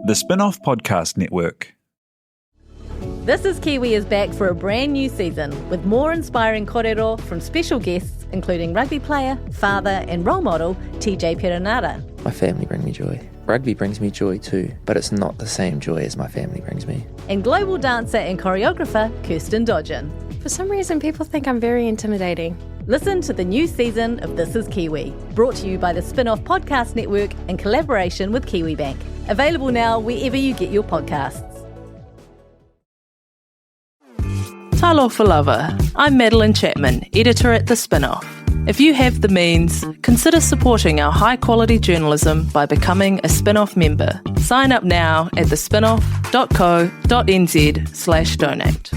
The Spin-off Podcast Network. This is Kiwi is back for a brand new season with more inspiring kōrero from special guests including rugby player, father and role model TJ Perenara. My family bring me joy. Rugby brings me joy too, but it's not the same joy as my family brings me. And global dancer and choreographer Kirsten Dodgen. For some reason, people think I'm very intimidating. Listen to the new season of This is Kiwi, brought to you by the Spin-off Podcast Network in collaboration with KiwiBank. Available now wherever you get your podcasts. Talo for Lover. I'm Madeline Chapman, editor at The Spin-off. If you have the means, consider supporting our high-quality journalism by becoming a Spin-off member. Sign up now at thespinoff.co.nz/donate.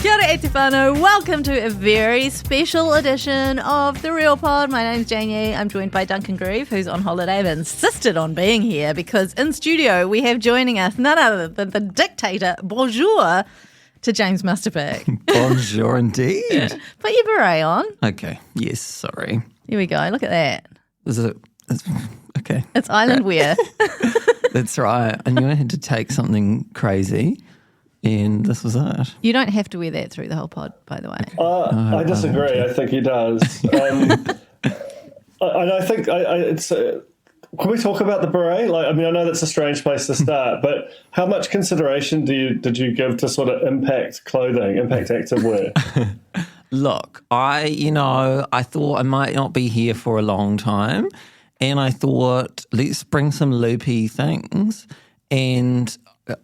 Kia ora e te whānau. Welcome to a very special edition of The Real Pod. My name's Janie. I'm joined by Duncan Grieve, who's on holiday. I've insisted on being here because in studio we have joining us none other than the dictator. Bonjour to James Mustapic. Bonjour indeed. Put your beret on. Okay. Yes, sorry. Here we go. Look at that. Okay. It's island wear. That's right. I knew I had to take something crazy, and this was it. You don't have to wear that through the whole pod, by the way. I disagree. I think he does. And I think it's. Can we talk about the beret? I know that's a strange place to start, but how much consideration did you give to sort of impact clothing, impact activewear? Look, I thought I might not be here for a long time, and I thought let's bring some loopy things. And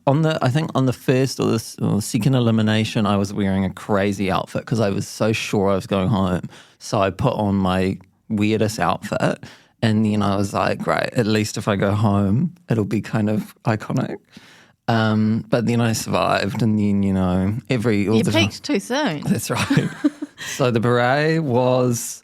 on the first or the second elimination, I was wearing a crazy outfit because I was so sure I was going home. So I put on my weirdest outfit, and then I was like, great, at least if I go home, it'll be kind of iconic. But then I survived, and then, you peaked too soon. That's right. So the beret was,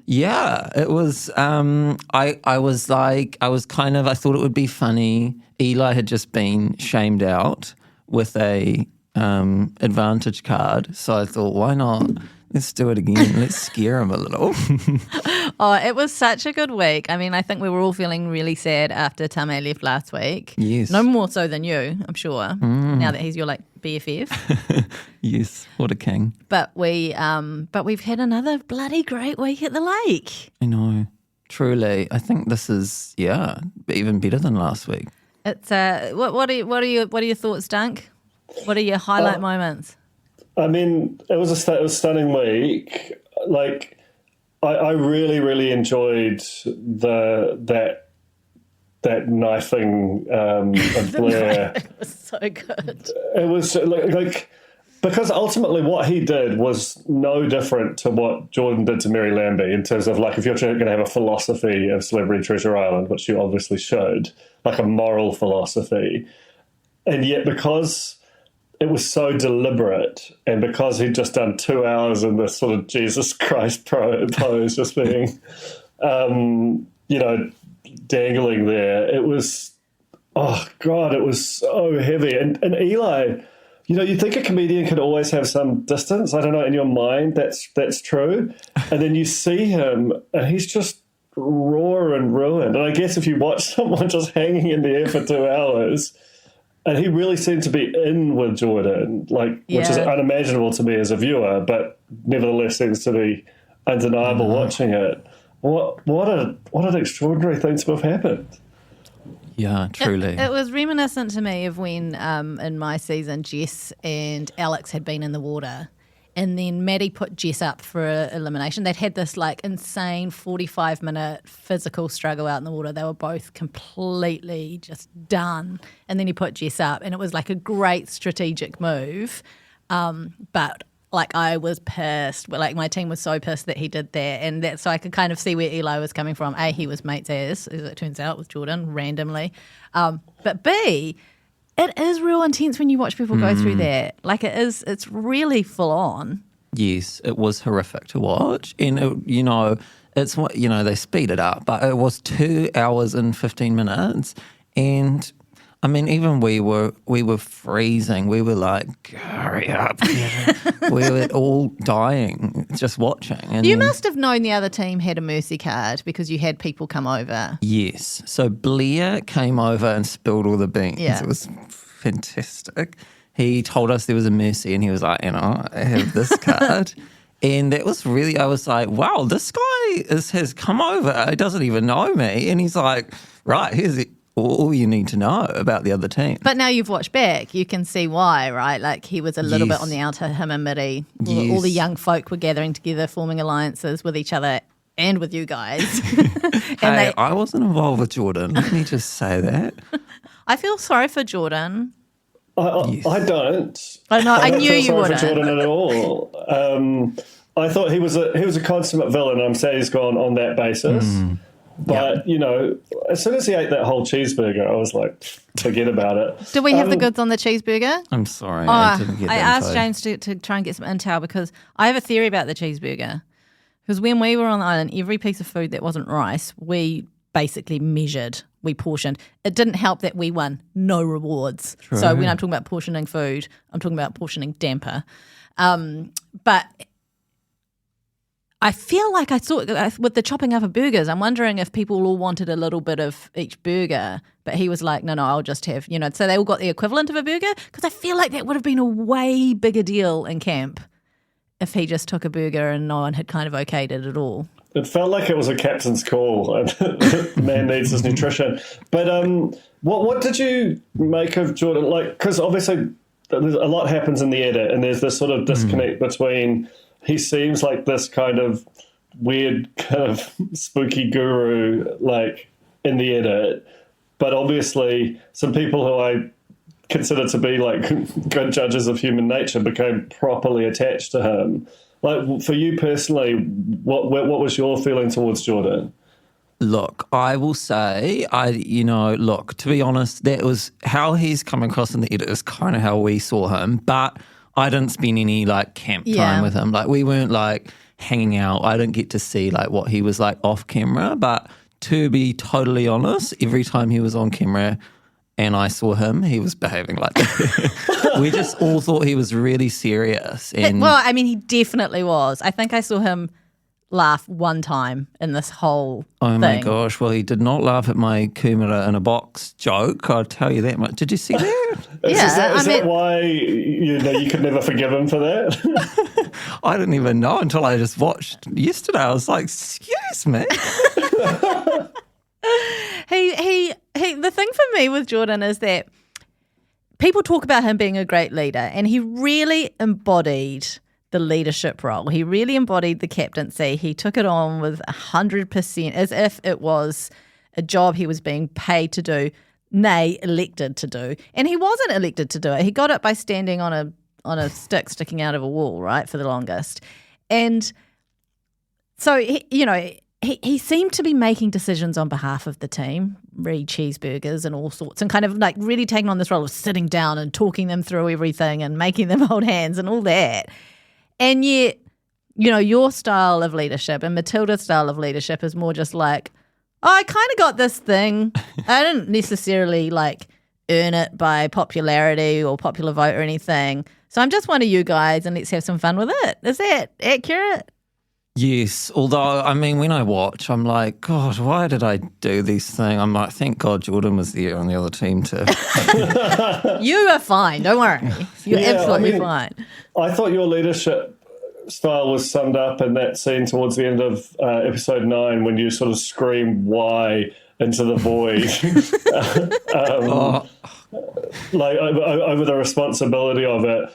it was, I thought it would be funny. Eli had just been shamed out with a advantage card. So I thought, why not? Let's do it again. Let's scare him a little. Oh, it was such a good week. I think we were all feeling really sad after Tame left last week. Yes. No more so than you, I'm sure, now that he's your BFF. Yes, what a king. But we've had another bloody great week at the lake. I know. Truly. I think this is, even better than last week. It's what are your thoughts, Dunk? What are your highlight moments? It was a stunning week. I really, really enjoyed that knifing of Blair. It was so good. It was because ultimately what he did was no different to what Jordan did to Mary Lambie in terms of if you're going to have a philosophy of Celebrity Treasure Island, which you obviously should, a moral philosophy, and yet because it was so deliberate, and because he'd just done 2 hours in this sort of Jesus Christ pose, just being, dangling there, it was, oh God, it was so heavy. And Eli, you'd think a comedian could always have some distance. I don't know, in your mind, that's true. And then you see him, and he's just raw and ruined. And I guess if you watch someone just hanging in the air for 2 hours, and he really seemed to be in with Jordan, which is unimaginable to me as a viewer, but nevertheless seems to be undeniable watching it. What an extraordinary thing to have happened. Yeah, truly. It was reminiscent to me of when in my season Jess and Alex had been in the water, and then Maddie put Jess up for elimination. They'd had this insane 45-minute physical struggle out in the water. They were both completely just done. And then he put Jess up, and it was a great strategic move. But I was pissed. My team was so pissed that he did that. And so I could kind of see where Eli was coming from. A, he was mates as it turns out, with Jordan randomly. But B, it is real intense when you watch people go through that. It's really full on. Yes, it was horrific to watch. And, it's what, they speed it up, but it was 2 hours and 15 minutes. And I mean, even we were freezing. We were like, hurry up. We were all dying just watching. And You must have known the other team had a mercy card because you had people come over. Yes. So Blair came over and spilled all the beans. Yeah. It was fantastic. He told us there was a mercy and he was like, I have this card. And that was really, I was like, wow, this guy has come over. He doesn't even know me. And he's like, right, here's all you need to know about the other team. But now you've watched back, you can see why, right? Like he was a little Yes. bit on the outer, him and Mitty. Yes. All the young folk were gathering together, forming alliances with each other and with you guys. Hey, I wasn't involved with Jordan. Let me just say that. I feel sorry for Jordan. I don't. I know. I don't knew feel you sorry wouldn't. for Jordan at all. I thought he was a consummate villain. I'm sad he's gone on that basis. But, you know, as soon as he ate that whole cheeseburger, I was like, forget about it. Did we have the goods on the cheeseburger? I'm sorry. I didn't get I that asked info. James to try and get some intel because I have a theory about the cheeseburger. Because when we were on the island, every piece of food that wasn't rice, we basically measured, we portioned. It didn't help that we won no rewards. True. So when I'm talking about portioning food, I'm talking about portioning damper. But I feel like I saw with the chopping up of burgers, I'm wondering if people all wanted a little bit of each burger, but he was like, no, I'll just have, so they all got the equivalent of a burger because I feel like that would have been a way bigger deal in camp if he just took a burger and no one had kind of okayed it at all. It felt like it was a captain's call. The man needs his nutrition. But what did you make of Jordan? Like, because obviously there's a lot happens in the edit, and there's this sort of disconnect between he seems like this kind of weird, kind of spooky guru, like in the edit, but obviously some people who I consider to be like good judges of human nature became properly attached to him. Like for you personally, what was your feeling towards Jordan? Look, I will say, to be honest, that was how he's come across in the edit is kind of how we saw him, but I didn't spend any like camp time with him. Like we weren't like hanging out. I didn't get to see like what he was like off camera, but to be totally honest, every time he was on camera and I saw him, he was behaving like that. We just all thought he was really serious. And Well, I mean, he definitely was. I think I saw him laugh one time in this whole oh my thing. gosh, well, he did not laugh at my kumara in a box joke. I'll tell you that much. Did you see that? Is that why you could never forgive him for that? I didn't even know until I just watched yesterday. I was like, excuse me. He the thing for me with Jordan is that people talk about him being a great leader, and he really embodied the leadership role. He really embodied the captaincy. He took it on with 100% as if it was a job he was being paid to do, nay, elected to do. And he wasn't elected to do it. He got it by standing on a stick sticking out of a wall, right, for the longest. And so, he seemed to be making decisions on behalf of the team, cheeseburgers and all sorts, and kind of like really taking on this role of sitting down and talking them through everything and making them hold hands and all that. And yet, your style of leadership and Matilda's style of leadership is more just like, I kind of got this thing. I didn't necessarily like earn it by popularity or popular vote or anything. So I'm just one of you guys and let's have some fun with it. Is that accurate? Yes, although, I mean, when I watch, I'm like, God, why did I do this thing? I'm like, thank God Jordan was there on the other team too. You are fine. Don't worry. You're absolutely fine. I thought your leadership style was summed up in that scene towards the end of episode 9 when you sort of scream "why" into the void, like over the responsibility of it.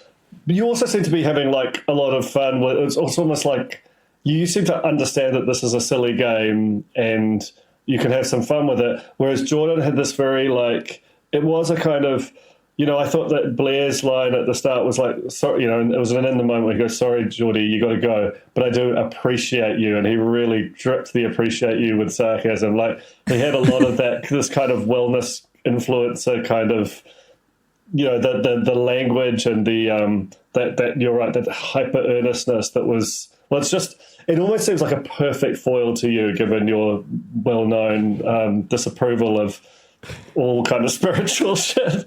But you also seem to be having like a lot of fun with. It's almost like you seem to understand that this is a silly game and you can have some fun with it. Whereas Jordan had this very like it was a kind of. I thought that Blair's line at the start was like, sorry, and it was in the moment where he goes, sorry, Geordie, you got to go, but I do appreciate you. And he really dripped the appreciate you with sarcasm. Like he had a lot of that, this kind of wellness influencer kind of, the language and the, that you're right, that hyper earnestness that was, well, it almost seems like a perfect foil to you, given your well-known disapproval of all kind of spiritual shit.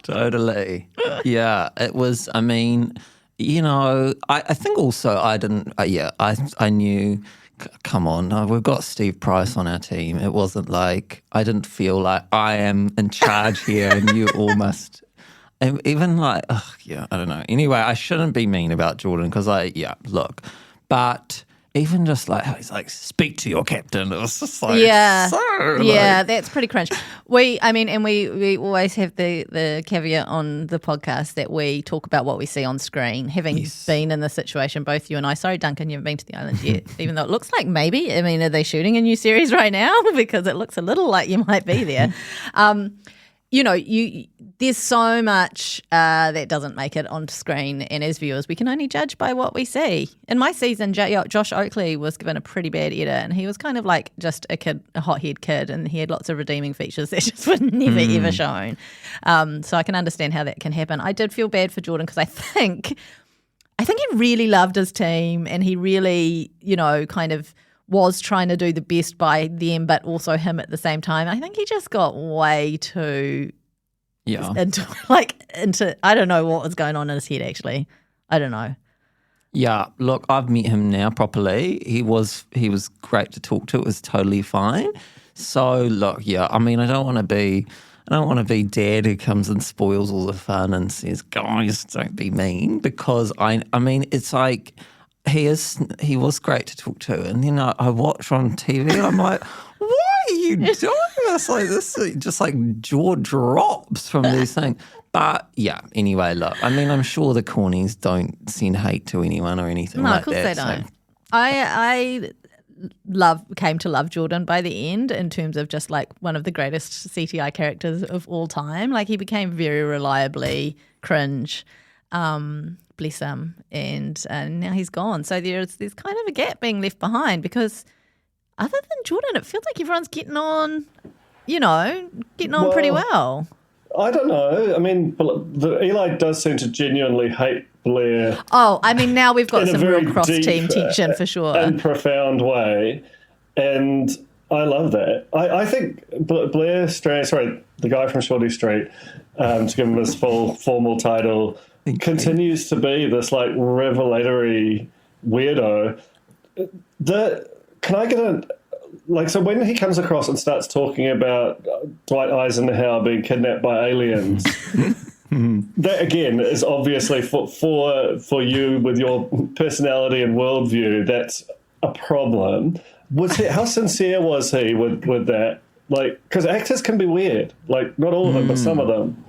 Totally. Yeah, it was, I mean, you know, I think also I didn't, I knew, come on, we've got Steve Price on our team. It wasn't like, I didn't feel like I am in charge here and you all must, and even like, I don't know. Anyway, I shouldn't be mean about Jordan because look, but even just like how he's like, speak to your captain. It was just like, that's pretty cringe. We always have the caveat on the podcast that we talk about what we see on screen. Having been in the situation, both you and I. Sorry, Duncan, you haven't been to the island yet, even though it looks like maybe. I mean, are they shooting a new series right now? Because it looks a little like you might be there. There's so much that doesn't make it on screen, and as viewers, we can only judge by what we see. In my season, Josh Oakley was given a pretty bad edit, and he was kind of like just a hothead kid, and he had lots of redeeming features that just were never ever shown. So I can understand how that can happen. I did feel bad for Jordan because I think he really loved his team, and he really, kind of was trying to do the best by them, but also him at the same time. I think he just got way too into I don't know what was going on in his head actually. I don't know. Yeah, look, I've met him now properly. He was great to talk to. It was totally fine. So look, I mean, I don't want to be dad who comes and spoils all the fun and says, guys, don't be mean, because I mean, it's like he was great to talk to, and I watch on TV and I'm like, why are you doing this? Like this, just like jaw drops from these things. But anyway, look, I mean, I'm sure the cornies don't send hate to anyone or anything like that. No, of course they don't. I came to love Jordan by the end in terms of just like one of the greatest CTI characters of all time. Like he became very reliably cringe. Bless him, and now he's gone. So there's kind of a gap being left behind, because other than Jordan, it feels like everyone's getting on pretty well. I don't know. I mean, Eli does seem to genuinely hate Blair. Oh, I mean, now we've got some real cross-team tension for sure. And profound way, and I love that. I think Blair Strand, the guy from Shorty Street, to give him his full formal title, continues to be this like revelatory weirdo. Can I get so when he comes across and starts talking about Dwight Eisenhower being kidnapped by aliens, that again is obviously for you with your personality and worldview, that's a problem. How sincere was he with that? Like, because actors can be weird, like not all of them, but some of them.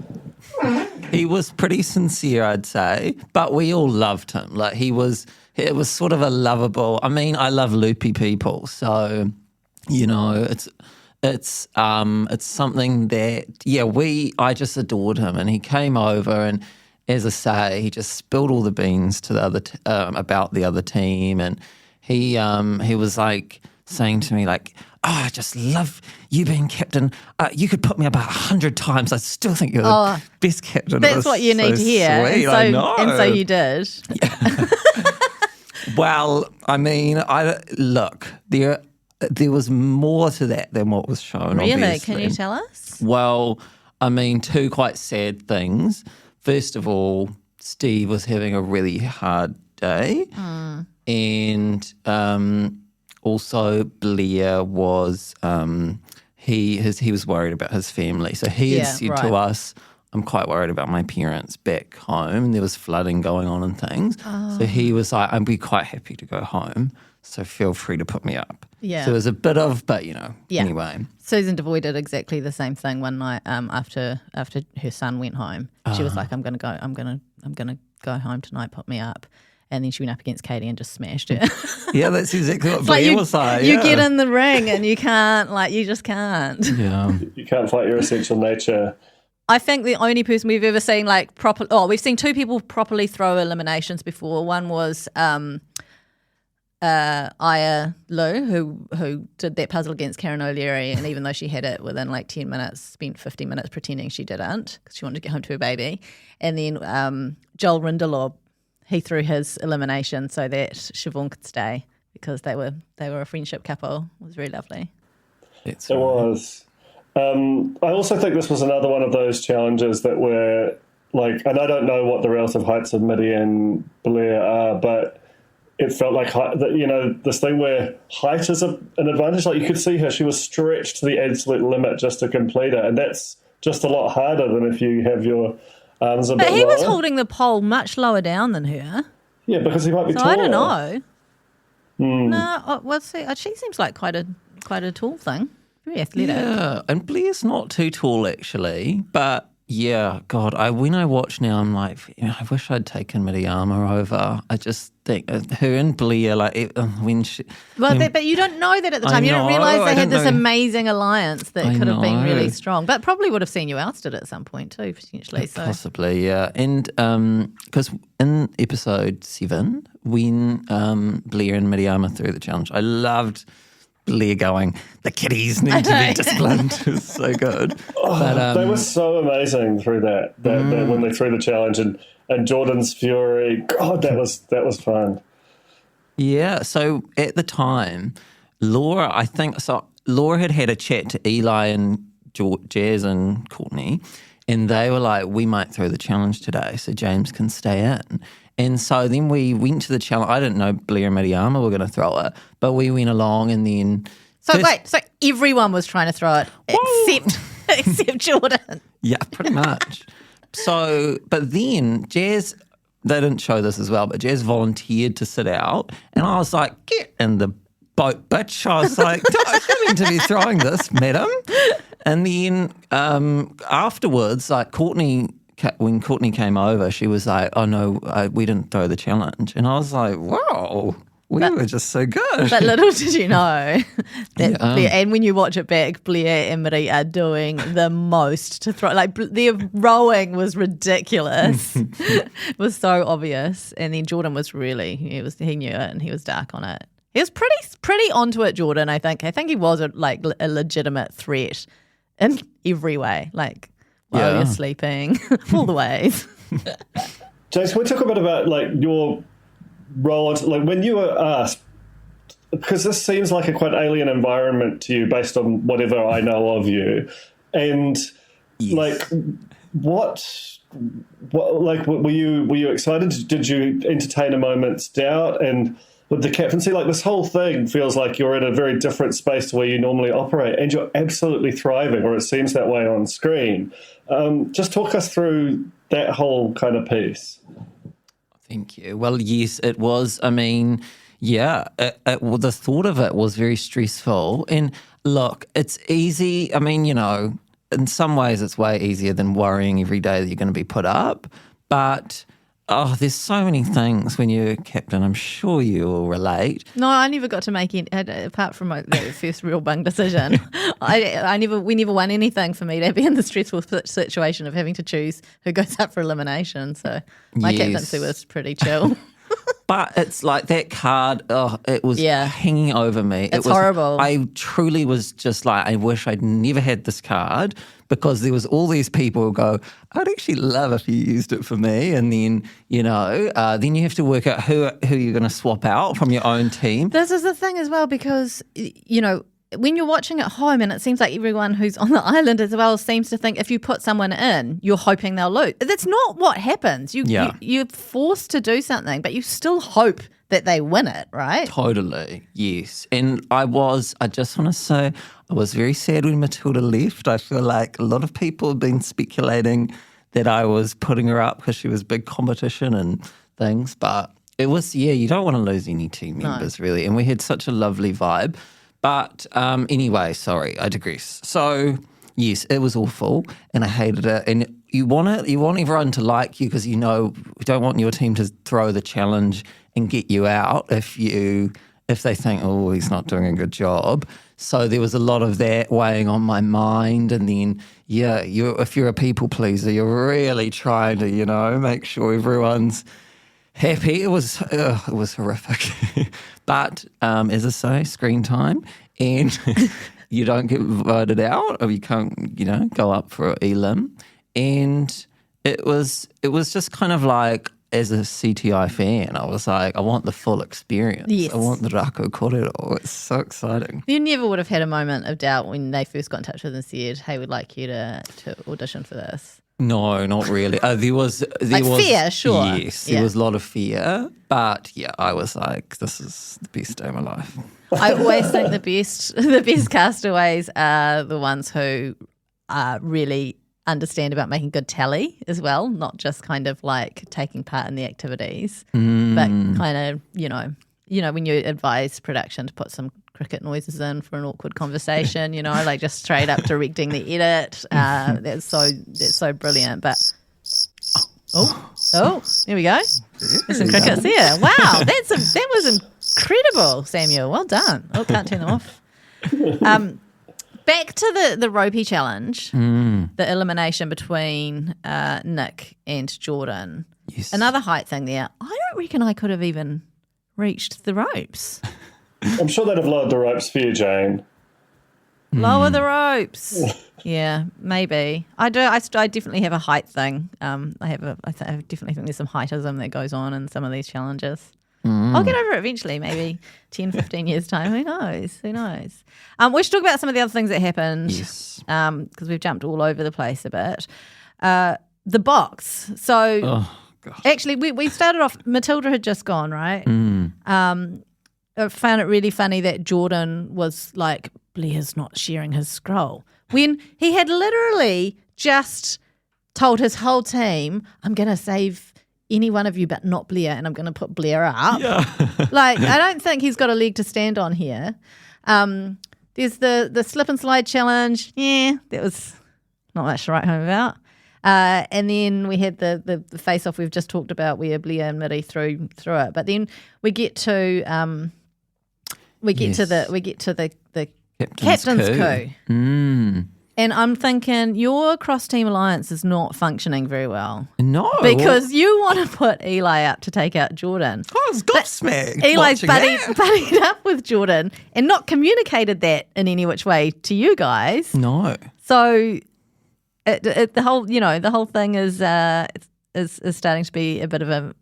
He was pretty sincere, I'd say, but we all loved him. Like it was sort of a lovable. I mean, I love loopy people, so it's something that I just adored him, and he came over, and as I say, he just spilled all the beans to the other about the other team, and he was like saying to me like, "Oh, I just love you being captain. You could put me about 100 times. I still think you're the best captain." That's what you need to hear. Sweet, I know. And so you did. Yeah. Well, I mean, there was more to that than what was shown. Really? Obviously. Can you tell us? Well, I mean, two quite sad things. First of all, Steve was having a really hard day, and also Blair was he was worried about his family. So he had said to us, "I'm quite worried about my parents back home." And there was flooding going on and things. So he was like, "I'd be quite happy to go home, so feel free to put me up." Yeah. So there was a bit of, but anyway. Susan Devoy did exactly the same thing one night after her son went home. She was like, I'm gonna go home tonight, put me up. And then she went up against Katie and just smashed her. Yeah, that's exactly what Blair was like. You get in the ring and you just can't. Yeah. You can't fight your essential nature. I think the only person we've ever seen we've seen two people properly throw eliminations before. One was Aya Lou, who did that puzzle against Karen O'Leary, and even though she had it within like 10 minutes, spent 50 minutes pretending she didn't because she wanted to get home to her baby. And then Joel Rindelob, he threw his elimination so that Siobhan could stay because they were a friendship couple. It was very lovely. It was. I also think this was another one of those challenges that were like, and I don't know what the relative heights of Mitty and Blair are, but it felt like this thing where height is an advantage. Like you could see her; she was stretched to the absolute limit just to complete it, and that's just a lot harder than if you have your arms a bit lower. But he was holding the pole much lower down than her. Yeah, because he might be taller. I don't know. No, well, see, she seems like quite a tall thing. Very athletic. Yeah, and Blair's not too tall actually, but yeah, God, when I watch now, I'm like, I wish I'd taken Mitty Armour over. I just think her and Blair, like when she. Well, but you don't know that at the time. You don't realise they had this amazing alliance that could have been really strong, but probably would have seen you ousted at some point too, potentially. So. Possibly, yeah, and because in episode 7, when Blair and Mitty Armour threw the challenge, I loved Blair going, the kiddies need to be disciplined. It was so good. They were so amazing through that when they threw the challenge and Jordan's fury. God, that was fun. Yeah, so at the time, Laura had a chat to Eli and Jazz and Courtney, and they were like, we might throw the challenge today so James can stay in. And so then we went to the challenge. I didn't know Blair and Mitty Armour were going to throw it, but we went along and then... So everyone was trying to throw it except Jordan. Yeah, pretty much. So, but then Jazz, they didn't show this as well, but Jazz volunteered to sit out. And I was like, get in the boat, bitch. I was like, don't mean to be throwing this, madam. And then afterwards, like when Courtney came over, she was like, oh no, we didn't throw the challenge. And I was like, wow, we were just so good. But little did you know that Blair, and when you watch it back, Blair and Mitty are doing the most to throw. Like their rowing was ridiculous. It was so obvious. And then Jordan was he knew it and he was dark on it. He was pretty onto it, Jordan, I think. I think he was a legitimate threat in every way. Like, while you're sleeping, all the ways. James, can we talk a bit about like your role, like when you were asked, because this seems like a quite alien environment to you based on whatever I know of you, and like what like were you excited? Did you entertain a moment's doubt? And with the captaincy, like this whole thing feels like you're in a very different space to where you normally operate, and you're absolutely thriving, or it seems that way on screen. Just talk us through that whole kind of piece. Thank you. Well, yes, it was. I mean, yeah, the thought of it was very stressful. And look, it's easy. I mean, in some ways it's way easier than worrying every day that you're going to be put up. But there's so many things when you're captain. I'm sure you will relate. No, I never got to make it, apart from the first real bung decision. We never won anything for me to be in the stressful situation of having to choose who goes up for elimination. So my captaincy was pretty chill. But it's like that card, it was hanging over me. It's horrible. I truly was just like, I wish I'd never had this card, because there was all these people who go, I'd actually love if you used it for me. And then, then you have to work out who you're going to swap out from your own team. This is the thing as well, because, when you're watching at home, and it seems like everyone who's on the island as well seems to think if you put someone in, you're hoping they'll lose. That's not what happens. You're forced to do something, but you still hope that they win it, right? Totally, yes. And I just want to say, I was very sad when Matilda left. I feel like a lot of people have been speculating that I was putting her up because she was big competition and things. But it was, you don't want to lose any team members, really. And we had such a lovely vibe. But anyway, sorry, I digress. So, yes, it was awful and I hated it. And you want everyone to like you, because you don't want your team to throw the challenge and get you out if they think, oh, he's not doing a good job. So there was a lot of that weighing on my mind. And then, if you're a people pleaser, you're really trying to, make sure everyone's happy. It was horrific. But as I say, screen time, and you don't get voted out, or you can't, go up for elim. And it was just kind of like, as a CTI fan, I was like, I want the full experience. Yes. I want the rako korero. It's so exciting. You never would have had a moment of doubt when they first got in touch with us and said, hey, we'd like you to audition for this. No, not really. There was fear, sure. Yes, there was a lot of fear, but yeah, I was like, this is the best day of my life. I always think the best castaways are the ones who really understand about making good tally as well, not just kind of like taking part in the activities, but kind of, when you advise production to put some cricket noises in for an awkward conversation, like just straight up directing the edit. That's so brilliant. But oh, there we go. There's some crickets there. Wow, that was incredible, Samuel. Well done. Oh, can't turn them off. Back to the ropey challenge, the elimination between Nick and Jordan. Yes. Another height thing there. I don't reckon I could have even reached the ropes. I'm sure they'd have lowered the ropes for you, Jane. Lower the ropes. Yeah, maybe. I do. I definitely have a height thing. I definitely think there's some heightism that goes on in some of these challenges. I'll get over it eventually, maybe 10, 15 years' time. Who knows? We should talk about some of the other things that happened. Yes. Because we've jumped all over the place a bit. The box. So, actually, we started off, Matilda had just gone, right? I found it really funny that Jordan was like, Blair's not sharing his scroll. When he had literally just told his whole team, I'm going to save any one of you but not Blair, and I'm going to put Blair up. Yeah. Like, I don't think he's got a leg to stand on here. There's the slip and slide challenge. Yeah, that was not much to write home about. And then we had the face off we've just talked about where Blair and Mitty threw it. But then we get to the captain's coup. And I'm thinking your cross-team alliance is not functioning very well. No. Because you want to put Eli up to take out Jordan. I was gobsmacked. Eli's buddied up with Jordan and not communicated that in any which way to you guys. No. So the whole thing is starting to be a bit of an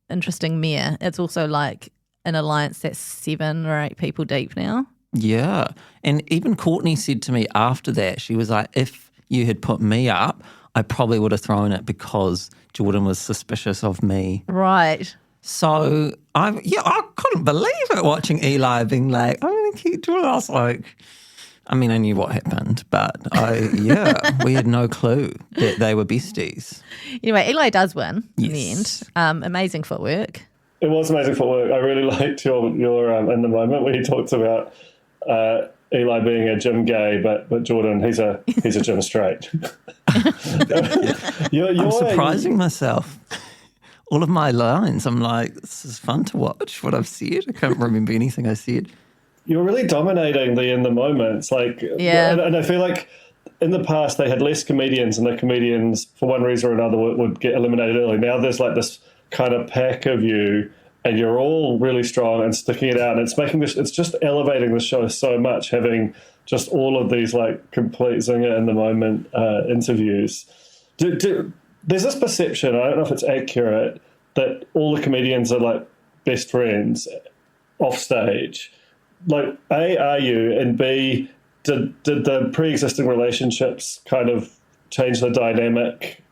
interesting mare. It's also like an alliance that's 7 or 8 people deep now. Yeah. And even Courtney said to me after that, she was like, if you had put me up, I probably would have thrown it because Jordan was suspicious of me. Right. So I couldn't believe it watching Eli being like, I'm going to keep Jordan. I was like, I mean, I knew what happened, but we had no clue that they were besties. Anyway, Eli does win in the end. Amazing footwork. It was amazing footwork. I really liked your in the moment where he talked about Eli being a gym gay, but Jordan, he's a gym straight. I'm surprising myself. All of my lines, I'm like, this is fun to watch what I've said. I can't remember anything I said. You're really dominating the in the moments. And I feel like in the past they had less comedians, and the comedians, for one reason or another, would get eliminated early. Now there's like this kind of pack of you, and you're all really strong and sticking it out, and it's just elevating the show so much, having just all of these like complete zinger in the moment interviews. There's this perception, I don't know if it's accurate, that all the comedians are like best friends off stage. Like, A, are you, and B, did the pre-existing relationships kind of change the dynamic?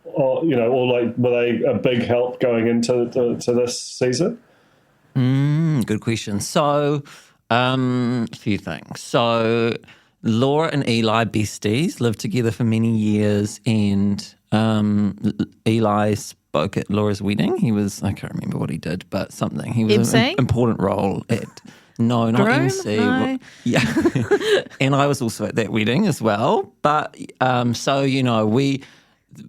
Or like, were they a big help going into to this season? Good question. So, a few things. So, Laura and Eli, besties, lived together for many years, and Eli spoke at Laura's wedding. I can't remember what he did, but something. He was an important role at... No, not Groom? MC. No. Yeah. And I was also at that wedding as well. But so,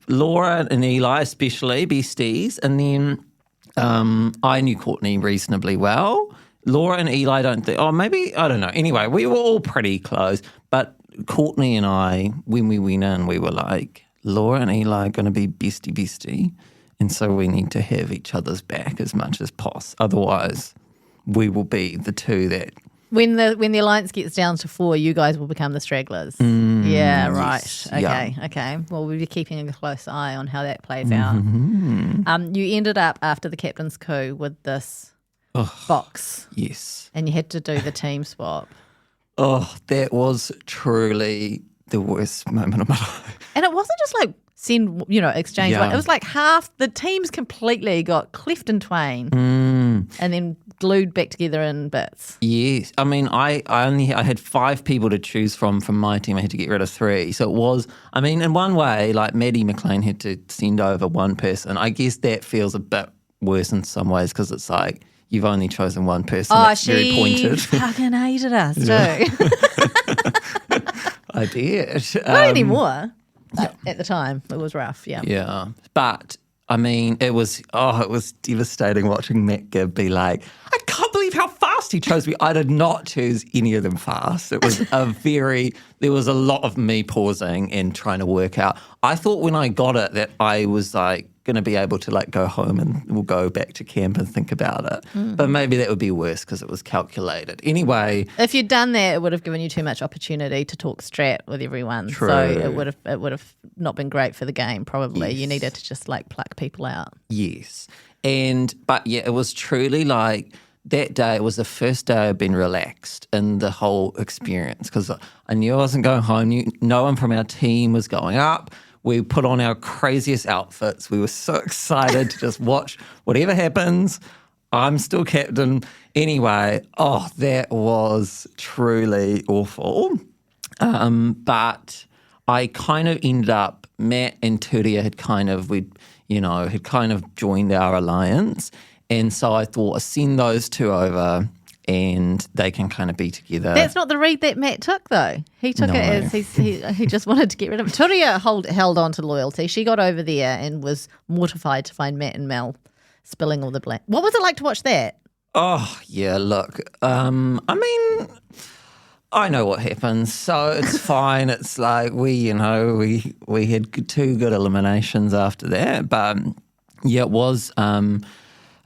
Laura and Eli especially, besties. And then I knew Courtney reasonably well. Laura and Eli maybe, I don't know. Anyway, we were all pretty close. But Courtney and I, when we went in, we were like, Laura and Eli are going to be bestie. And so we need to have each other's back as much as possible. Otherwise, we will be the two that When the alliance gets down to 4, you guys will become the stragglers. Yeah, right. yes, Okay. Well, we'll be keeping a close eye on how that plays out. You ended up after the captain's coup with this box, Yes. and you had to do the team swap. Oh, that was truly the worst moment of my life. And it wasn't just like exchange. Yeah. It was like half the teams completely got cleft and twain, and then glued back together in bits. Yes. I mean, I had 5 people to choose from my team. I had to get rid of 3. So it was, I mean, in one way, like Maddie McLean had to send over one person. I guess that feels a bit worse in some ways because it's like you've only chosen one person. Oh, It's very she pointed. fucking hated us too. I did. Not anymore. But at the time, it was rough. Yeah. Yeah. But I mean, it was devastating watching Matt Gibb be like, I can't believe how fast he chose me. I did not choose any of them fast. It was there was a lot of me pausing and trying to work out. I thought when I got it that I was like going to be able to like go home and we'll go back to camp and think about it. But maybe that would be worse because it was calculated. Anyway. If you'd done that, it would have given you too much opportunity to talk strat with everyone. True. So it would have not been great for the game, probably. Yes. You needed to just like pluck people out. Yes. But yeah, it was truly like that day, it was the first day I'd been relaxed in the whole experience because I knew I wasn't going home. No one from our team was going up. We put on our craziest outfits. We were so excited to just watch whatever happens. I'm still captain. Anyway, that was truly awful. But I kind of ended up, Matt and Turia had kind of joined our alliance. And so I thought, I'll send those 2 over and they can kind of be together. That's not the read that Matt took, though. He took it as he just wanted to get rid of it. Turia held on to loyalty. She got over there and was mortified to find Matt and Mel spilling all the blame. What was it like to watch that? Oh, yeah, look, I mean, I know what happens, so it's fine. It's like we had 2 good eliminations after that, but yeah, it was...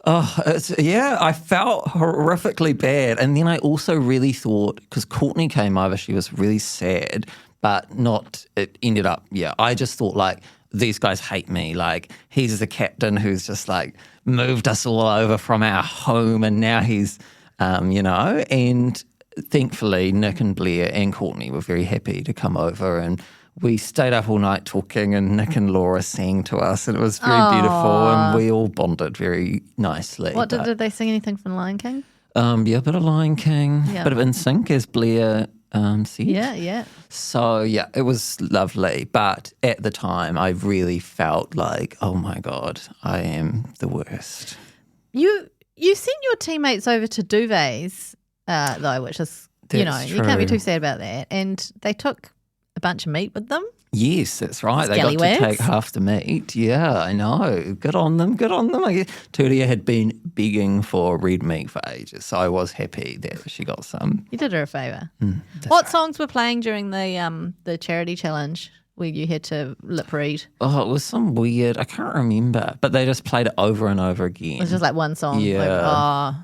I felt horrifically bad. And then I also really thought, because Courtney came over, she was really sad, it ended up, I just thought like, these guys hate me. Like, he's the captain who's just like moved us all over from our home and now he's, and thankfully Nick and Blair and Courtney were very happy to come over and we stayed up all night talking and Nick and Laura sang to us and it was very beautiful and we all bonded very nicely. Did they sing anything from Lion King? A bit of Lion King, Yeah. bit of NSYNC as Blair said. Yeah. So, yeah, it was lovely. But at the time, I really felt like, oh, my God, I am the worst. You sent your teammates over to Duvets, though, which is, That's you can't be true. too sad about that. And they took a bunch of meat with them. Yes, that's right. They got to Scallywags. take half the meat. Yeah, I know. Good on them. I guess Turia had been begging for red meat for ages, so I was happy that she got some. You did her a favour. What songs were playing during the charity challenge where you had to lip read? Oh, it was some weird, I can't remember, but they just played it over and over again. It was just like one song. Yeah.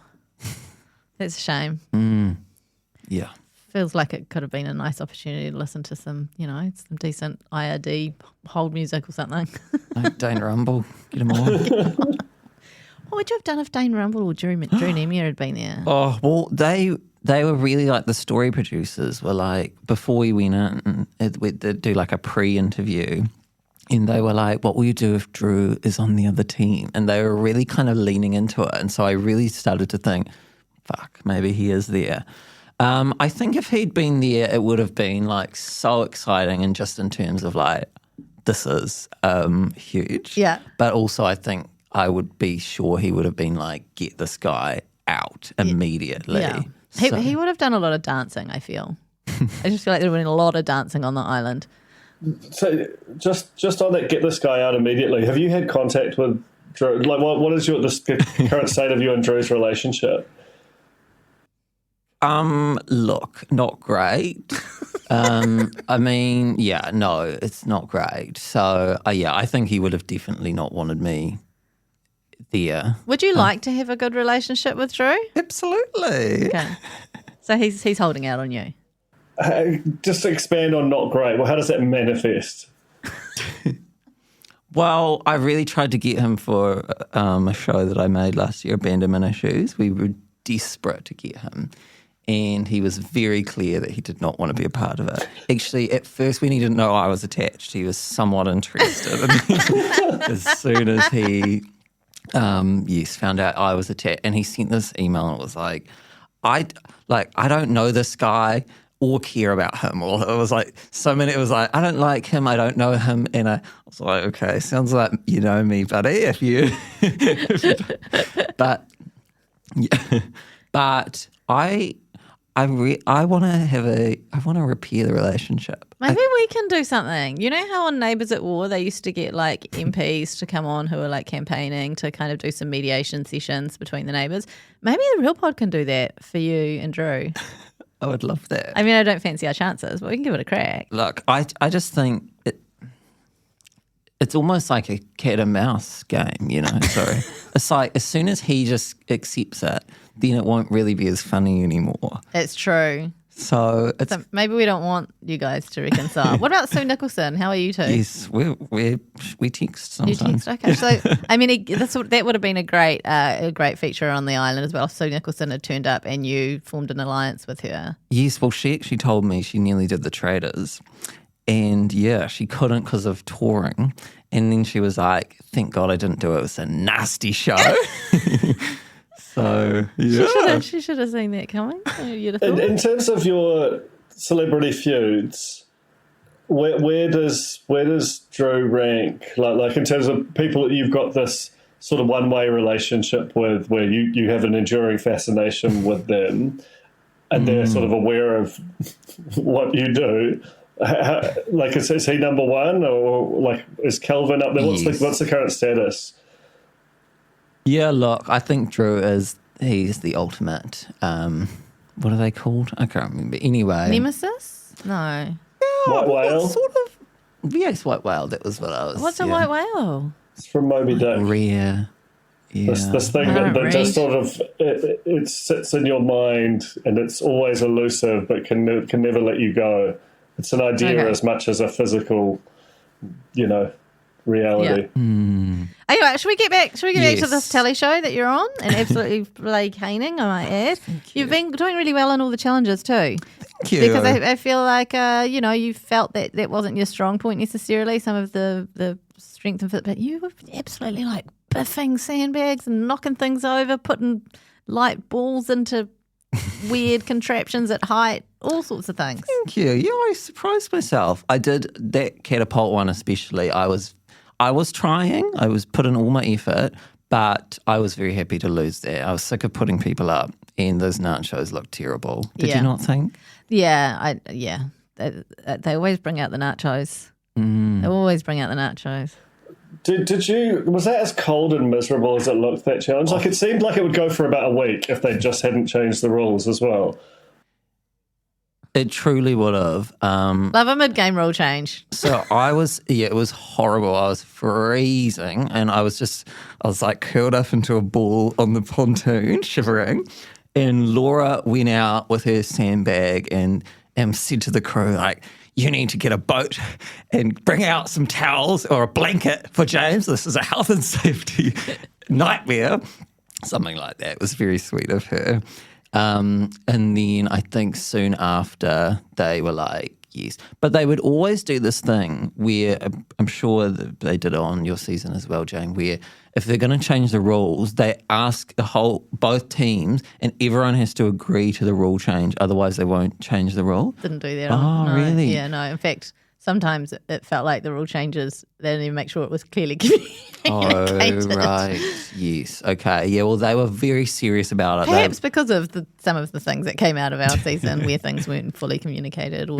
That's a shame. Yeah. Feels like it could have been a nice opportunity to listen to some decent IRD hold music or something. Like Dane Rumble, get them on. What would you have done if Dane Rumble or Drew Nemia had been there? Oh, well, they were really like the story producers were like, before we went in, they'd do like a pre-interview and they were like, what will you do if Drew is on the other team? And they were really kind of leaning into it. And so I really started to think, fuck, maybe he is there. I think if he'd been there, it would have been like so exciting and just in terms of like, this is huge. Yeah. But also I think I would be sure he would have been like, get this guy out immediately. Yeah. So- He would have done a lot of dancing, I feel. I just feel like there would have been a lot of dancing on the island. So just on that, get this guy out immediately. Have you had contact with Drew? Like, what is the current state of you and Drew's relationship? Look, not great. I mean, yeah, no, it's not great. So, I think he would have definitely not wanted me there. Would you like to have a good relationship with Drew? Absolutely. Okay. So he's holding out on you. Just to expand on not great, well, how does that manifest? Well, I really tried to get him for a show that I made last year, Abandonment Issues. We were desperate to get him. And he was very clear that he did not want to be a part of it. Actually, at first, when he didn't know I was attached, he was somewhat interested. As soon as he, found out I was attached, and he sent this email and it was like, I don't know this guy or care about him. Or it was like so many. It was like, I don't like him. I don't know him. And I was like, okay, sounds like you know me, buddy. If you, but I want to repair the relationship. Maybe we can do something. You know how on Neighbours at War they used to get like MPs to come on who are like campaigning to kind of do some mediation sessions between the neighbours. Maybe the Real Pod can do that for you and Drew. I would love that. I mean, I don't fancy our chances, but we can give it a crack. Look, I just think it's almost like a cat and mouse game, you know. Sorry, it's like as soon as he just accepts it, then it won't really be as funny anymore. It's true. So maybe we don't want you guys to reconcile. What about Sue Nicholson? How are you two? Yes, we text sometimes. You text, okay. So I mean, that would have been a great feature on the island as well. If Sue Nicholson had turned up and you formed an alliance with her. Yes, well, she actually told me she nearly did the Traders, and yeah, she couldn't because of touring. And then she was like, "Thank God I didn't do it. It was a nasty show." So yeah, she should have seen that coming. In terms of your celebrity feuds, where does Drew rank? Like in terms of people that you've got this sort of one-way relationship with, where you have an enduring fascination with them, and they're sort of aware of what you do. Like is he number one, or like is Kelvin up there? What's the current status? Yeah, look, I think Drew he's the ultimate, what are they called? I can't remember. Anyway. Nemesis? No. Yeah, White whale? Sort of. Yes, white whale. That was what I was. What's a white whale? It's from Moby Dick. Rare. Yeah. This thing that just sort of, it sits in your mind and it's always elusive but can never let you go. It's an idea as much as a physical, reality. Yeah. Anyway, should we get back to this telly show that you're on and absolutely play caning, I might add. You've been doing really well on all the challenges too. Thank you. Because I feel like, you felt that wasn't your strong point necessarily, some of the strength of it, but you were absolutely like biffing sandbags and knocking things over, putting light balls into weird contraptions at height, all sorts of things. Thank you. Yeah, I surprised myself. I did that catapult one especially. I was trying. I was putting all my effort, but I was very happy to lose that. I was sick of putting people up, and those nachos looked terrible. Did you not think? Yeah, They always bring out the nachos. They always bring out the nachos. Was that as cold and miserable as it looked, that challenge? Like, it seemed like it would go for about a week if they just hadn't changed the rules as well. It truly would have. Love a mid-game rule change. So it was horrible. I was freezing and I was like curled up into a ball on the pontoon, shivering. And Laura went out with her sandbag and said to the crew, like, you need to get a boat and bring out some towels or a blanket for James. This is a health and safety nightmare. Something like that. It was very sweet of her. And then I think soon after they were like, yes. But they would always do this thing where I'm sure that they did it on your season as well, Jane, where if they're going to change the rules, they ask both teams and everyone has to agree to the rule change. Otherwise, they won't change the rule. Didn't do that. Oh, no. really? Yeah, no. In fact, sometimes it felt like the rule changes, they didn't even make sure it was clearly communicated. Oh, right. Yes. Okay. Yeah, well, they were very serious about it. Perhaps because of some of the things that came out of our season where things weren't fully communicated or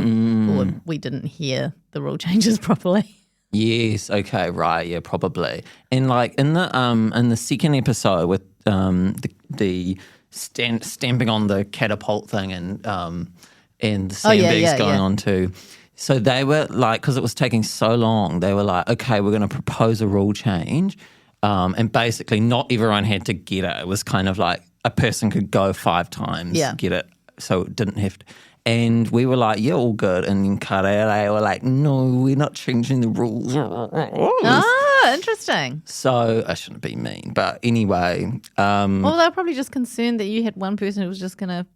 we didn't hear the rule changes properly. Yes. Okay. Right. Yeah. Probably. And like in the second episode with the stamping on the catapult thing and the sandbags going on too. So they were like, because it was taking so long, they were like, okay, we're going to propose a rule change, and basically not everyone had to get it. It was kind of like a person could go 5 times, get it so it didn't have to. And we were like, yeah, all good. And then Karere were like, no, we're not changing the rules. Oh, interesting. So I shouldn't be mean. But anyway. Well, they were probably just concerned that you had one person who was just going to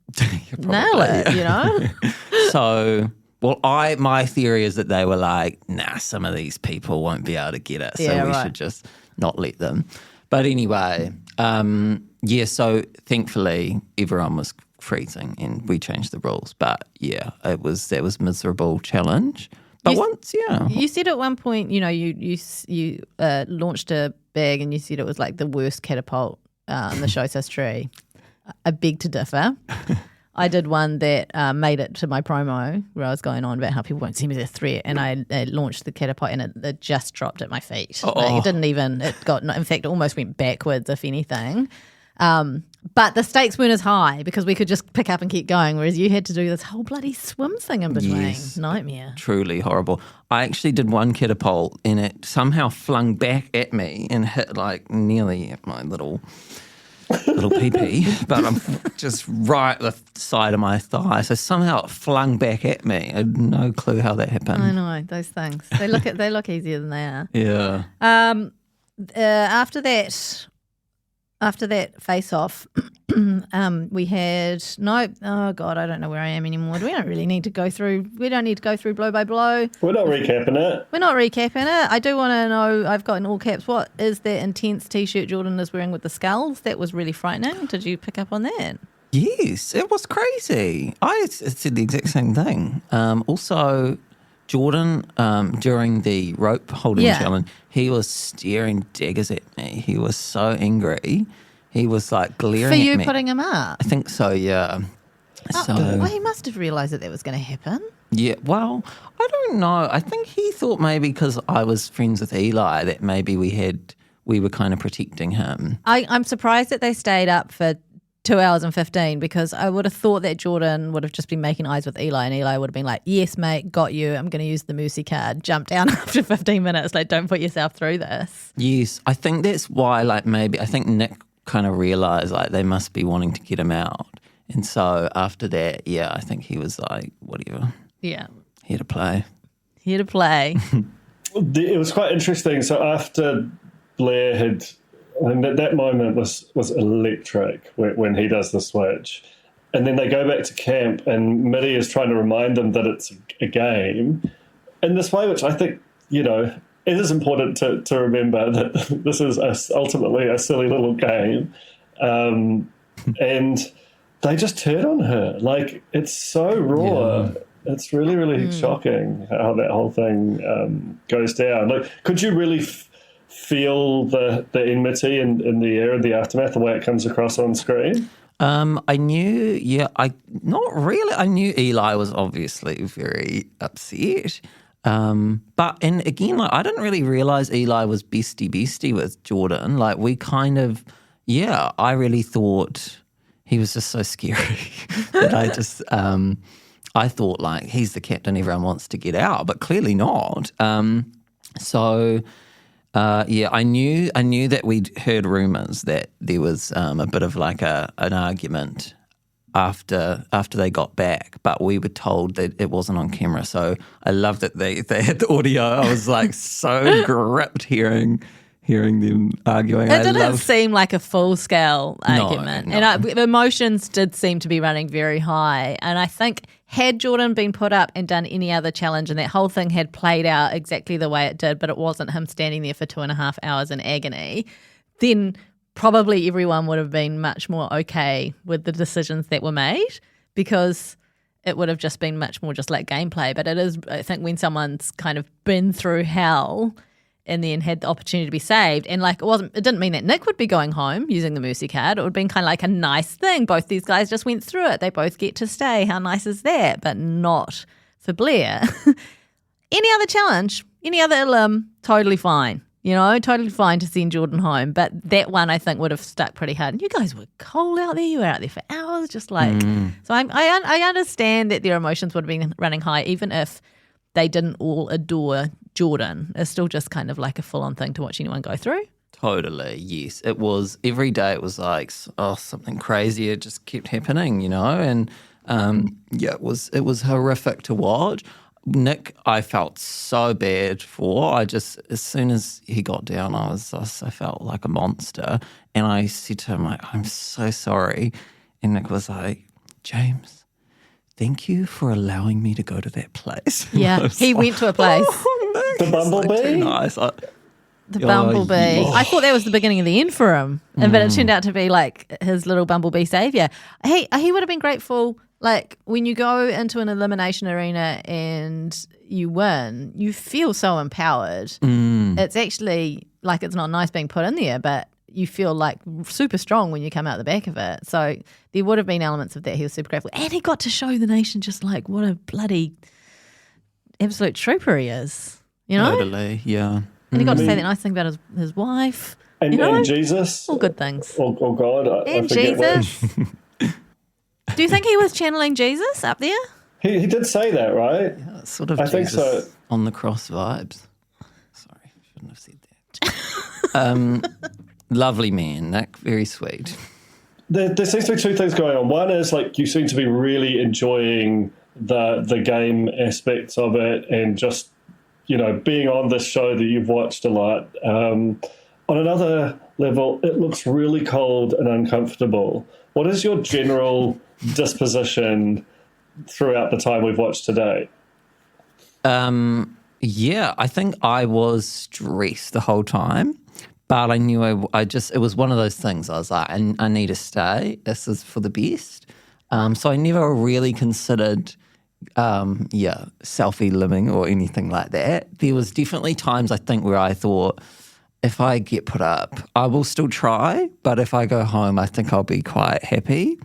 nail it, you know? So, well, my theory is that they were like, nah, some of these people won't be able to get it. So we should just not let them. But anyway, so thankfully everyone was freezing and we changed the rules. But yeah, that was miserable challenge. But You said at one point, you know, you launched a bag and you said it was like the worst catapult in the show's history. I beg to differ. I did one that made it to my promo where I was going on about how people won't see me as a threat, and I launched the catapult and it just dropped at my feet. Like, it didn't even. It got, in fact, it almost went backwards, if anything. But the stakes weren't as high because we could just pick up and keep going, whereas you had to do this whole bloody swim thing in between. Yes. Nightmare. Truly horrible. I actually did one catapult and it somehow flung back at me and hit like nearly at my little pee-pee, but I'm just right at the side of my thigh. So somehow it flung back at me. I had no clue how that happened. I know, those things. They look easier than they are. Yeah. After that face-off, we had I don't know where I am anymore. We don't need to go through blow by blow. We're not recapping it. I do want to know, I've got in all caps, what is that intense T-shirt Jordan is wearing with the skulls? That was really frightening. Did you pick up on that? Yes, it was crazy. I said the exact same thing. Also, Jordan, during the rope holding challenge, he was staring daggers at me. He was so angry. He was like glaring at me. For you putting him up? I think so, yeah. Well, he must have realised that was going to happen. Yeah, well, I don't know. I think he thought maybe because I was friends with Eli that maybe we were kind of protecting him. I'm surprised that they stayed up for 2 hours and 15 because I would have thought that Jordan would have just been making eyes with Eli and Eli would have been like, yes, mate, got you. I'm going to use the Mercy card. Jump down after 15 minutes. Like, don't put yourself through this. Yes, I think that's why, like, maybe, I think Nick kind of realised, like, they must be wanting to get him out. And so after that, I think he was like, whatever. Yeah. Here to play. It was quite interesting. So after Blair had... And that moment was electric when he does the switch. And then they go back to camp and Mitty is trying to remind them that it's a game in this way, which I think, you know, it is important to remember that this is ultimately a silly little game. And they just turn on her. Like, it's so raw. Yeah. It's really, really shocking how that whole thing goes down. Like, could you really... feel the enmity in the air and the aftermath, the way it comes across on screen? I knew, not really. I knew Eli was obviously very upset. But again, like, I didn't really realise Eli was bestie with Jordan. Like, we kind of, I really thought he was just so scary that I just, I thought, like, he's the captain everyone wants to get out, but clearly not. I knew that we'd heard rumours that there was a bit of like an argument after they got back, but we were told that it wasn't on camera. So I love that they had the audio. I was like so gripped hearing them arguing. It didn't seem like a full-scale argument. No. And emotions did seem to be running very high. And I think had Jordan been put up and done any other challenge and that whole thing had played out exactly the way it did, but it wasn't him standing there for 2.5 hours in agony, then probably everyone would have been much more okay with the decisions that were made because it would have just been much more just like gameplay. But it is, I think, when someone's kind of been through hell and then had the opportunity to be saved. And like it didn't mean that Nick would be going home using the Mercy card. It would have been kind of like a nice thing. Both these guys just went through it. They both get to stay. How nice is that? But not for Blair. Any other challenge, any other Elim, totally fine. You know, totally fine to send Jordan home. But that one I think would have stuck pretty hard. And you guys were cold out there. You were out there for hours, just like. So I understand that their emotions would have been running high, even if they didn't all adore Jordan. It's still just kind of like a full-on thing to watch anyone go through. Totally, yes. It was every day. It was like, something crazy. It just kept happening, you know. And it was horrific to watch. Nick, I felt so bad for. As soon as he got down, I felt like a monster. And I said to him, like, I'm so sorry. And Nick was like, James, thank you for allowing me to go to that place. Yeah, he went to a place. Oh, Nick, The Bumblebee? Like, too nice. The Bumblebee. yeah. I thought that was the beginning of the end for him, but it turned out to be like his little Bumblebee savior. He would have been grateful. Like when you go into an elimination arena and you win, you feel so empowered. It's actually like it's not nice being put in there, but you feel like super strong when you come out the back of it. So there would have been elements of that he was super grateful. And he got to show the nation just like what a bloody absolute trooper he is, you know? Totally, yeah. And he got to say that nice thing about his wife. And, you know? and Jesus. All good things. Or God. I And forget Jesus. which. Do you think he was channeling Jesus up there? He did say that, right? Yeah, sort of I think Jesus so. on the cross vibes. Sorry, shouldn't have said that. Lovely man, Nick, very sweet. There seems to be two things going on. One is like you seem to be really enjoying the game aspects of it and just, you know, being on this show that you've watched a lot. On another level, it looks really cold and uncomfortable. What is your general disposition throughout the time we've watched today? Yeah, I think I was stressed the whole time, but I knew it was one of those things. I was like, I need to stay. This is for the best. So I never really considered, self-eliminating or anything like that. There was definitely times I think where I thought, if I get put up, I will still try, but if I go home, I think I'll be quite happy.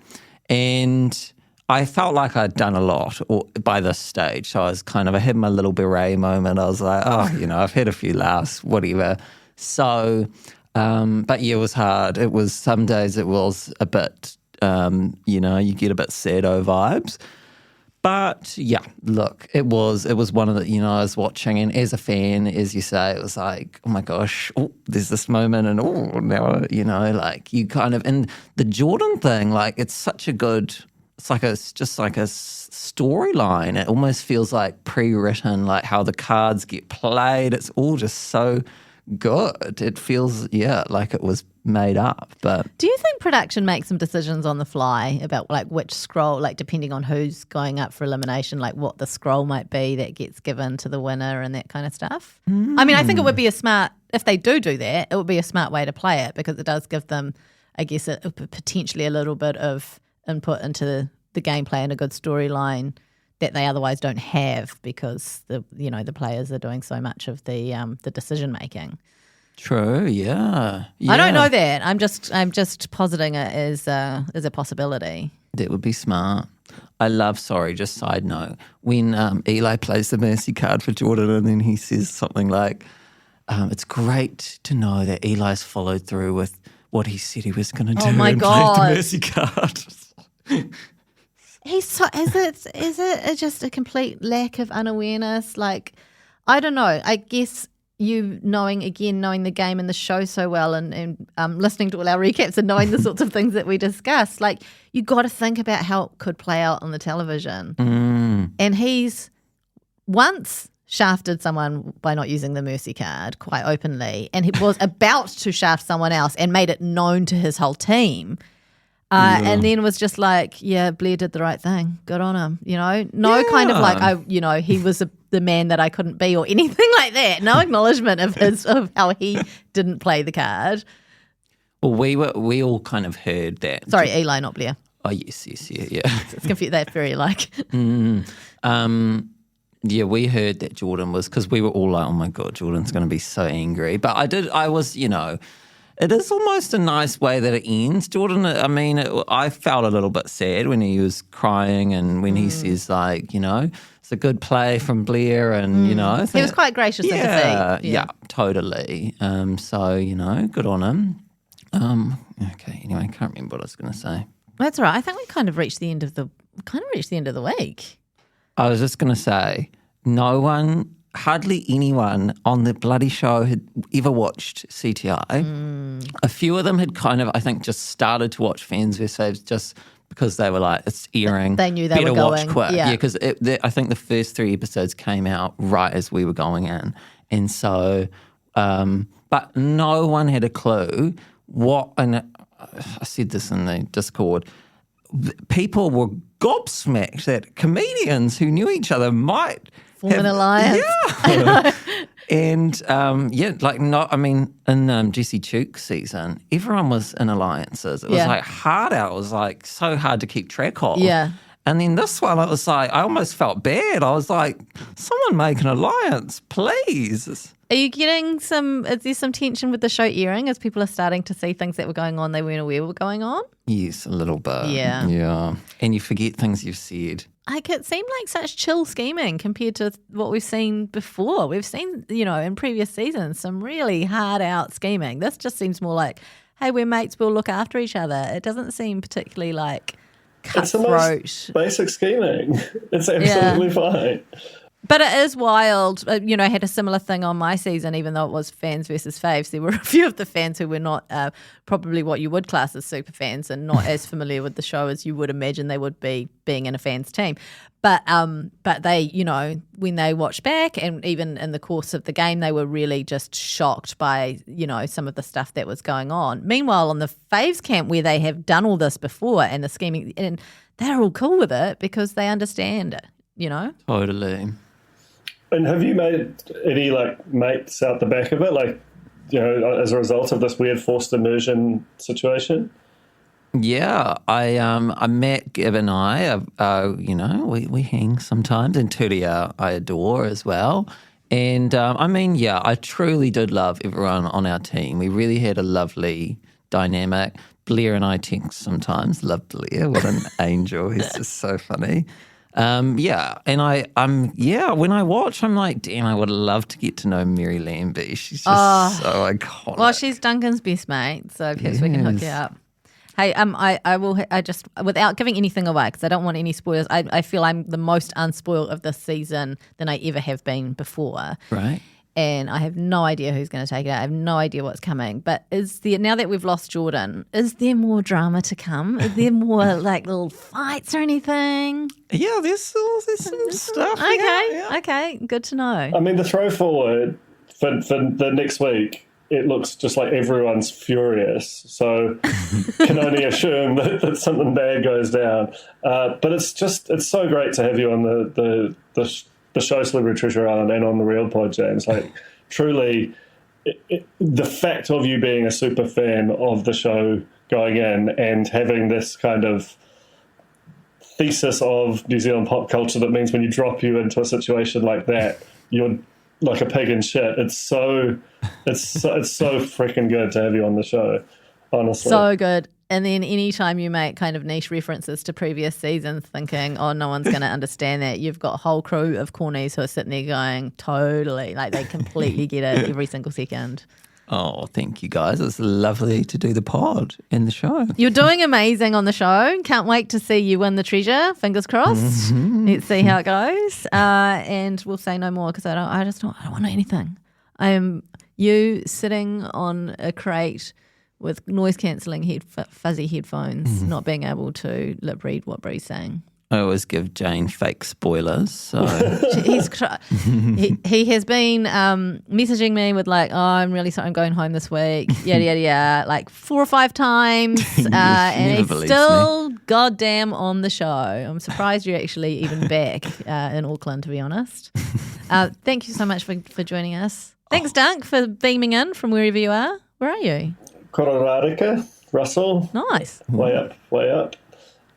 And I felt like I'd done a lot by this stage. So I had my little beret moment. I was like, I've had a few laughs, whatever. So, but yeah, it was hard. It was, some days it was a bit, you get a bit saddo vibes. But yeah, look, it was one of the, I was watching, and as a fan, as you say, it was like, oh my gosh, there's this moment, and now, like you kind of, and the Jordan thing, like it's such a good, it's just like a storyline. It almost feels like pre-written, like how the cards get played. It's all just so good. It feels, like it was made up. But do you think production makes some decisions on the fly about like which scroll, like depending on who's going up for elimination, like what the scroll might be that gets given to the winner and that kind of stuff? I mean, I think it would be if they do that, it would be a smart way to play it, because it does give them, I guess, potentially a little bit of input into the gameplay and a good storyline that they otherwise don't have, because the players are doing so much of the decision making. True, yeah. I don't know that. I'm just positing it as a possibility. That would be smart. Just side note, when Eli plays the mercy card for Jordan, and then he says something like, it's great to know that Eli's followed through with what he said he was going to do, Oh my and God. played the mercy card. Is it just a complete lack of unawareness? Like, I don't know. I guess you knowing the game and the show so well, and listening to all our recaps and knowing the sorts of things that we discuss, like you got to think about how it could play out on the television. And he's once shafted someone by not using the mercy card quite openly, and he was about to shaft someone else and made it known to his whole team. And then was just like, Blair did the right thing. Good on him. Kind of like, he was the man that I couldn't be or anything like that. No acknowledgement of how he didn't play the card. Well, we all kind of heard that. Sorry, Eli, not Blair. Oh, yes, yeah. It's confused. That's very like. Yeah, we heard that Jordan was, because we were all like, oh my God, Jordan's going to be so angry. But it is almost a nice way that it ends. Jordan, I felt a little bit sad when he was crying, and when he says, like, it's a good play from Blair, and, he was quite gracious in defeat. Yeah, totally. So, good on him. Okay, anyway, I can't remember what I was going to say. That's all right. I think we kind of reached the end of the week. I was just going to say, hardly anyone on the bloody show had ever watched CTI. A few of them had kind of, I think, just started to watch Fans vs. Faves just because they were like, it's airing. They knew they better were going. watch quick. Yeah, because I think the first 3 episodes came out right as we were going in. And so, but no one had a clue what, and I said this in the Discord, people were gobsmacked that comedians who knew each other might form an alliance. Yeah. And in Jesse Chuke's season, everyone was in alliances. It was like hard out. It was like so hard to keep track of. Yeah. And then this one, it was like, I almost felt bad. I was like, someone make an alliance, please. Are you getting is there some tension with the show airing as people are starting to see things that were going on they weren't aware were going on? Yes, a little bit. Yeah. Yeah. And you forget things you've said. Like, it seemed like such chill scheming compared to what we've seen before. We've seen, in previous seasons, some really hard out scheming. This just seems more like, hey, we're mates, we'll look after each other. It doesn't seem particularly like cutthroat. It's the most basic scheming. It's absolutely fine. But it is wild. I had a similar thing on my season, even though it was fans versus faves. There were a few of the fans who were not probably what you would class as super fans and not as familiar with the show as you would imagine they would be being in a fans team. But they, when they watched back and even in the course of the game, they were really just shocked by, some of the stuff that was going on. Meanwhile, on the faves camp where they have done all this before and the scheming, and they're all cool with it because they understand it, Totally. And have you made any mates out the back of it, as a result of this weird forced immersion situation? Yeah, I met Gib and I. We hang sometimes, and Turia I adore as well. And I truly did love everyone on our team. We really had a lovely dynamic. Blair and I text sometimes. Love Blair. What an angel. He's just so funny. And when I watch, I'm like, damn, I would love to get to know Mary Lambie. She's just so iconic. Well, she's Duncan's best mate, so perhaps we can hook you up. Hey, I just, without giving anything away, because I don't want any spoilers, I feel I'm the most unspoiled of this season than I ever have been before. Right. And I have no idea who's going to take it out. I have no idea what's coming. But now that we've lost Jordan, is there more drama to come? Is there more little fights or anything? Yeah, there's some stuff. Okay, good to know. I mean, the throw forward for the next week, it looks just like everyone's furious. So can only assume that something bad goes down. But it's so great to have you on the show Celebrity Treasure Island and on the Real Pod, James. Truly, the fact of you being a super fan of the show going in and having this kind of thesis of New Zealand pop culture that means when you drop you into a situation like that, you're like a pig in shit. It's so freaking good to have you on the show, honestly. So good. And then anytime you make kind of niche references to previous seasons thinking, oh, no one's going to understand that, you've got a whole crew of cornies who are sitting there going, totally, they completely get it every single second. Oh, thank you guys. It's lovely to do the pod and the show. You're doing amazing on the show. Can't wait to see you win the treasure. Fingers crossed. Mm-hmm. Let's see how it goes. And we'll say no more because I don't want anything. I am you sitting on a crate with noise-cancelling fuzzy headphones, not being able to lip read what Bree's saying. I always give Jane fake spoilers. So he has been messaging me with I'm really sorry, I'm going home this week, yada, yada, yada, 4 or 5 times. And he's still goddamn on the show. I'm surprised you're actually even back in Auckland, to be honest. Thank you so much for joining us. Thanks, Dunk, for beaming in from wherever you are. Where are you? Kororarika, Russell. Nice. Way up.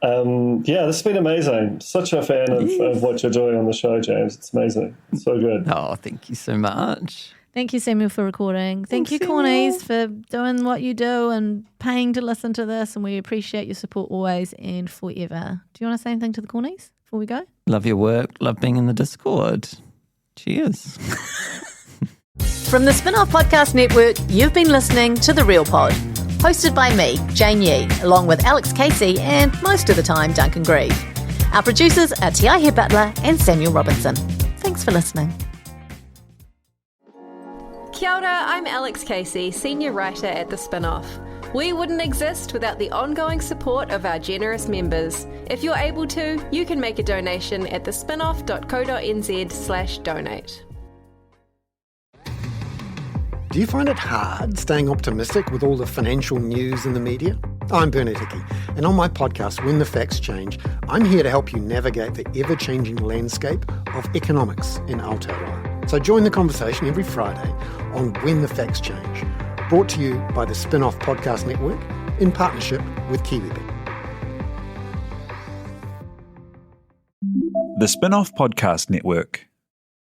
This has been amazing. Such a fan of what you're doing on the show, James. It's amazing. It's so good. Oh, thank you so much. Thank you, Samuel, for recording. Thank you, Cornies, for doing what you do and paying to listen to this, and we appreciate your support always and forever. Do you want to say anything to the Cornies before we go? Love your work. Love being in the Discord. Cheers. From the Spin-Off Podcast Network, you've been listening to The Real Pod, hosted by me, Jane Yee, along with Alex Casey and, most of the time, Duncan Grieve. Our producers are T.I. Head Butler and Samuel Robinson. Thanks for listening. Kia ora, I'm Alex Casey, Senior Writer at The Spin-Off. We wouldn't exist without the ongoing support of our generous members. If you're able to, you can make a donation at thespinoff.co.nz/donate. Do you find it hard staying optimistic with all the financial news in the media? I'm Bernard Hickey, and on my podcast, When the Facts Change, I'm here to help you navigate the ever-changing landscape of economics in Aotearoa. So join the conversation every Friday on When the Facts Change, brought to you by the Spin-Off Podcast Network in partnership with KiwiBet. The Spin-Off Podcast Network.